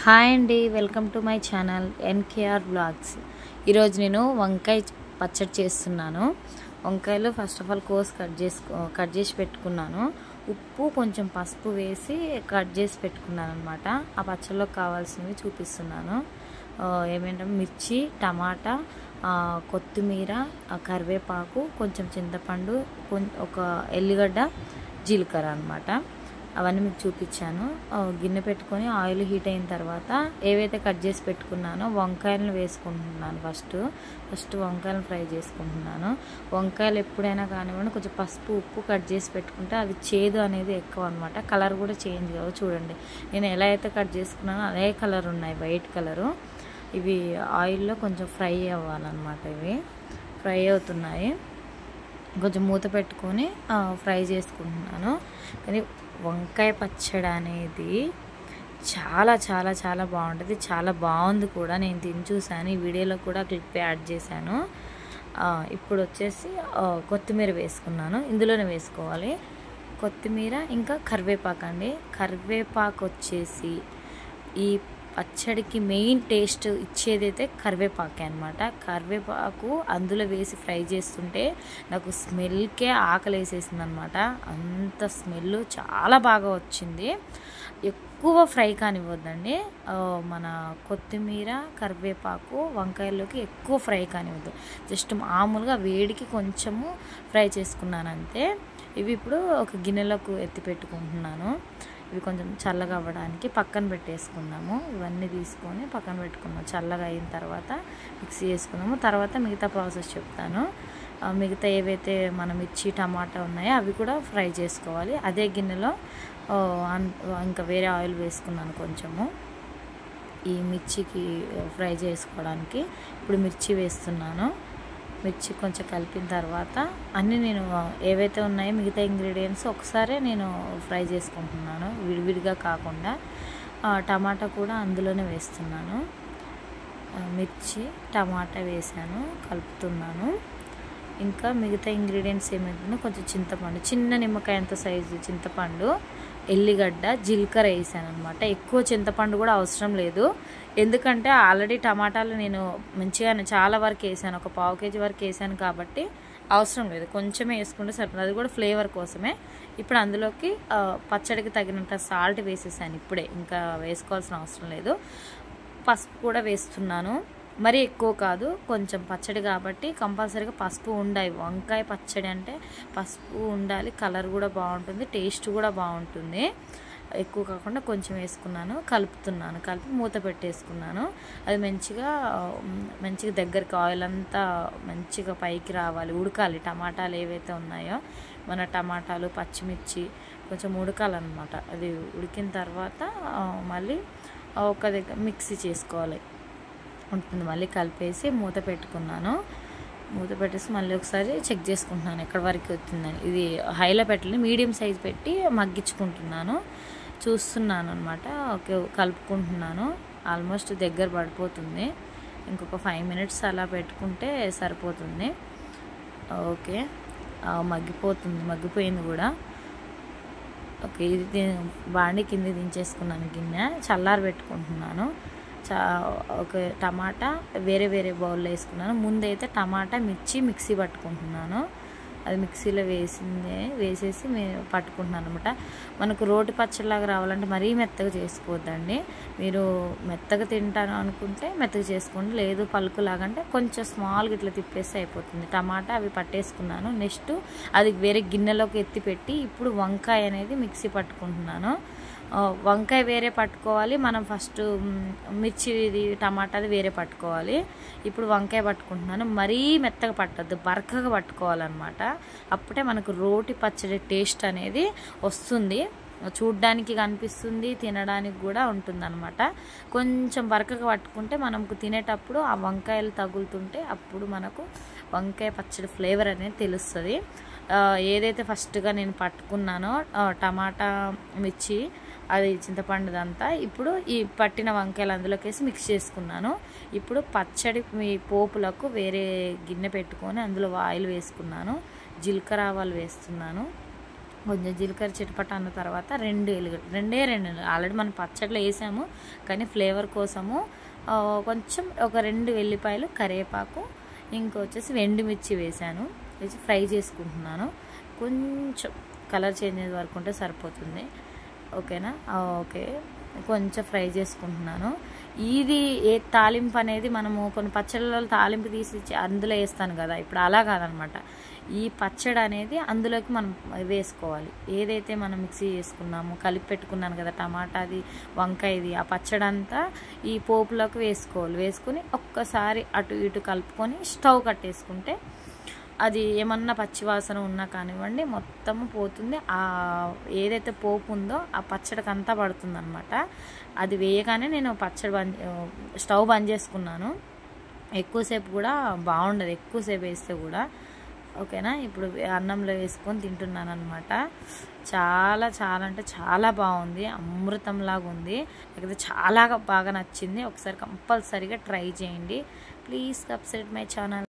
Hi అండి, welcome to my channel NKR blogs. ఈరోజు నేను వంకాయ పచ్చడి చేస్తున్నాను. వంకాయలు ఫస్ట్ ఆఫ్ ఆల్ కట్ చేసి పెట్టుకున్నాను. ఉప్పు కొంచెం పసుపు వేసి కట్ చేసి పెట్టుకున్నాను అనమాట. ఆ పచ్చడిలో కావాల్సినవి చూపిస్తున్నాను. ఏమంటే మిర్చి, టమాటా, కొత్తిమీర, కరివేపాకు, కొంచెం చింతపండు, ఒక ఎల్లిగడ్డ, జీలకర్ర అనమాట. అవన్నీ మీకు చూపించాను. గిన్నె పెట్టుకొని ఆయిల్ హీట్ అయిన తర్వాత ఏవైతే కట్ చేసి పెట్టుకున్నానో వంకాయలను వేసుకుంటున్నాను. ఫస్ట్ వంకాయలను ఫ్రై చేసుకుంటున్నాను. వంకాయలు ఎప్పుడైనా కానివ్వండి కొంచెం పసుపు ఉప్పు కట్ చేసి పెట్టుకుంటే అది చేదు అనేది ఎక్కువ అనమాట. కలర్ కూడా చేంజ్ కావు. చూడండి, నేను ఎలా అయితే కట్ చేసుకున్నానో అదే కలర్ ఉన్నాయి, వైట్ కలరు. ఇవి ఆయిల్లో కొంచెం ఫ్రై అవ్వాలన్నమాట. ఇవి ఫ్రై అవుతున్నాయి. కొంచెం మూత పెట్టుకొని ఫ్రై చేసుకుంటున్నాను. కానీ వంకాయ పచ్చడి అనేది చాలా చాలా చాలా బాగుంటుంది. చాలా బాగుంది కూడా. నేను తిని చూసాను. ఈ వీడియోలో కూడా క్లిప్ యాడ్ చేశాను. ఇప్పుడు వచ్చేసి కొత్తిమీర వేసుకున్నాను. ఇందులోనే వేసుకోవాలి కొత్తిమీర, ఇంకా కరివేపాకు అండి. కరివేపాకు వచ్చేసి ఈ పచ్చడికి మెయిన్ టేస్ట్ ఇచ్చేదైతే కరివేపాకే అనమాట. కరివేపాకు అందులో వేసి ఫ్రై చేస్తుంటే నాకు స్మెల్కే ఆకలి వేసేసింది అనమాట. అంత స్మెల్ చాలా బాగా వచ్చింది. ఎక్కువ ఫ్రై కానివ్వద్దండి. మన కొత్తిమీర, కరివేపాకు వంకాయల్లోకి ఎక్కువ ఫ్రై కానివ్వద్దు. జస్ట్ మామూలుగా వేడికి కొంచెము ఫ్రై చేసుకున్నాను అంతే. ఇవి ఇప్పుడు ఒక గిన్నెలోకి ఎత్తి పెట్టుకుంటున్నాను. ఇవి కొంచెం చల్లగా అవ్వడానికి పక్కన పెట్టేసుకున్నాము. ఇవన్నీ తీసుకొని పక్కన పెట్టుకున్నాము. చల్లగా అయిన తర్వాత మిక్సీ చేసుకున్నాము. తర్వాత మిగతా ప్రాసెస్ చెప్తాను. మిగతా ఏవైతే మన మిర్చి, టమాటా ఉన్నాయో అవి కూడా ఫ్రై చేసుకోవాలి. అదే గిన్నెలో ఇంకా వేరే ఆయిల్ వేసుకున్నాను కొంచెము ఈ మిర్చికి ఫ్రై చేసుకోవడానికి. ఇప్పుడు మిర్చి వేస్తున్నాను. మిర్చి కొంచెం కలిపిన తర్వాత అన్నీ నేను ఏవైతే ఉన్నాయో మిగతా ఇంగ్రీడియంట్స్ ఒకసారి నేను ఫ్రై చేసుకుంటున్నాను, విడివిడిగా కాకుండా. టమాటా కూడా అందులోనే వేస్తున్నాను. మిర్చి, టమాటా వేసాను, కలుపుతున్నాను. ఇంకా మిగతా ఇంగ్రీడియంట్స్ ఏమైతుందో కొంచెం చింతపండు, చిన్న నిమ్మకాయ అంత సైజు చింతపండు, ఎల్లిగడ్డ, జీలకర్ర వేసాను అనమాట. ఎక్కువ చింతపండు కూడా అవసరం లేదు. ఎందుకంటే ఆల్రెడీ టమాటాలు నేను మంచిగానే చాలా వరకు వేసాను, ఒక 1/2 kg వరకు వేసాను కాబట్టి అవసరం లేదు. కొంచెమే వేసుకుంటే సరిపోతుంది. అది కూడా ఫ్లేవర్ కోసమే. ఇప్పుడు అందులోకి పచ్చడికి తగినంత సాల్ట్ వేసేసాను ఇప్పుడే, ఇంకా వేసుకోవాల్సిన అవసరం లేదు. పసుపు కూడా వేస్తున్నాను. మరీ ఎక్కువ కాదు, కొంచెం పచ్చడి కాబట్టి కంపల్సరీగా పసుపు ఉండాలి. వంకాయ పచ్చడి అంటే పసుపు ఉండాలి. కలర్ కూడా బాగుంటుంది, టేస్ట్ కూడా బాగుంటుంది. ఎక్కువ కాకుండా కొంచెం వేసుకున్నాను. కలుపుతున్నాను. కలిపి మూత పెట్టేసుకున్నాను. అది మంచిగా దగ్గరికి ఆయిల్ అంతా మంచిగా పైకి రావాలి, ఉడకాలి. టమాటాలు ఏవైతే ఉన్నాయో మన టమాటాలు, పచ్చిమిర్చి కొంచెం ఉడకాలన్నమాట. అది ఉడికిన తర్వాత మళ్ళీ ఒక దగ్గర మిక్సీ చేసుకోవాలి ఉంటుంది. మళ్ళీ కలిపేసి మూత పెట్టుకున్నాను. మూత పెట్టేసి మళ్ళీ ఒకసారి చెక్ చేసుకుంటున్నాను ఎక్కడి వరకు వచ్చిందని. ఇది హైలో పెట్టాలి, మీడియం సైజ్ పెట్టి మగ్గించుకుంటున్నాను, చూస్తున్నాను అనమాట. ఓకే, కలుపుకుంటున్నాను. ఆల్మోస్ట్ దగ్గర పడిపోతుంది. ఇంకొక 5 minutes అలా పెట్టుకుంటే సరిపోతుంది. ఓకే, మగ్గిపోయింది కూడా. ఓకే, ఇది బాండి కింద దించేసుకున్నాను. గిన్నె చల్లారి పెట్టుకుంటున్నాను. ఒక టమాటా వేరే బౌల్లో వేసుకున్నాను. ముందైతే టమాటా, మిర్చి మిక్సీ పట్టుకుంటున్నాను. అది మిక్సీలో వేసేసి పట్టుకుంటున్నాను అనమాట. మనకు రోటి పచ్చడిలాగా రావాలంటే మరీ మెత్తగా చేసుకోవద్దండి. మీరు మెత్తగా తింటాను అనుకుంటే మెత్తగా చేసుకోండి, లేదు పలుకులాగా అంటే కొంచెం స్మాల్గా ఇట్లా తిప్పేస్తే అయిపోతుంది. టమాటా అవి పట్టేసుకున్నాను. నెక్స్ట్ అది వేరే గిన్నెలోకి ఎత్తి పెట్టి ఇప్పుడు వంకాయ అనేది మిక్సీ పట్టుకుంటున్నాను. వంకాయ వేరే పట్టుకోవాలి, మనం ఫస్ట్ మిర్చిది, టమాటాది వేరే పట్టుకోవాలి. ఇప్పుడు వంకాయ పట్టుకుంటున్నాను. మరీ మెత్తగా పట్టద్దు, బరకగా పట్టుకోవాలన్నమాట. అప్పుడే మనకు రోటి పచ్చడి టేస్ట్ అనేది వస్తుంది. చూడ్డానికి కనిపిస్తుంది, తినడానికి కూడా ఉంటుందన్నమాట. కొంచెం బరకగా పట్టుకుంటే మనకు తినేటప్పుడు ఆ వంకాయలు తగులుతుంటే అప్పుడు మనకు వంకాయ పచ్చడి ఫ్లేవర్ అనేది తెలుస్తుంది. ఏదైతే ఫస్ట్గా నేను పట్టుకున్నానో టమాటా, మిర్చి, అది చింతపండుదంతా ఇప్పుడు ఈ పట్టిన వంకాయలు అందులోకి వేసి మిక్స్ చేసుకున్నాను. ఇప్పుడు పచ్చడి పోపులకు వేరే గిన్నె పెట్టుకొని అందులో ఆయిల్ వేసుకున్నాను. జీలకర్ర ఆవాలు వేస్తున్నాను. కొంచెం జీలకర్ర చిటపట అన్న తర్వాత 2 ఎల్లిగడ్డలు ఆల్రెడీ మనం పచ్చడిలో వేసాము, కానీ ఫ్లేవర్ కోసము కొంచెం ఒక 2 వెల్లిపాయలు, కరివేపాకు, ఇంకొచ్చేసి ఎండుమిర్చి వేసాను. వేసి ఫ్రై చేసుకుంటున్నాను. కొంచెం కలర్ చేంజ్ అయ్యే వరకు ఉంటే సరిపోతుంది. ఓకేనా? ఓకే, కొంచెం ఫ్రై చేసుకుంటున్నాను. ఇది ఏ తాలింపు అనేది మనము కొన్ని పచ్చళ్ళలో తాలింపు తీసి అందులో వేస్తాను కదా, ఇప్పుడు అలా కాదనమాట. ఈ పచ్చడి అనేది అందులోకి మనం వేసుకోవాలి. ఏదైతే మనం మిక్సీ చేసుకున్నామో, కలిపి పెట్టుకున్నాను కదా టమాటాది, వంకాయది, ఆ పచ్చడి అంతా ఈ పోపులోకి వేసుకోవాలి. వేసుకుని ఒక్కసారి అటు ఇటు కలుపుకొని స్టవ్ కట్టేసుకుంటే అది ఏమన్నా పచ్చివాసన ఉన్నా కానివ్వండి మొత్తము పోతుంది. ఏదైతే పోపు ఉందో ఆ పచ్చడికి అంతా పడుతుంది అనమాట. అది వేయగానే నేను స్టవ్ బంద్ చేసుకున్నాను. ఎక్కువసేపు కూడా బాగుండదు, ఎక్కువసేపు వేస్తే కూడా. ఓకేనా? ఇప్పుడు అన్నంలో వేసుకొని తింటున్నాను అనమాట. చాలా చాలా అంటే చాలా బాగుంది, అమృతంలాగా ఉంది. నాకైతే చాలా బాగా నచ్చింది. ఒకసారి కంపల్సరీగా ట్రై చేయండి. Please subscribe my channel.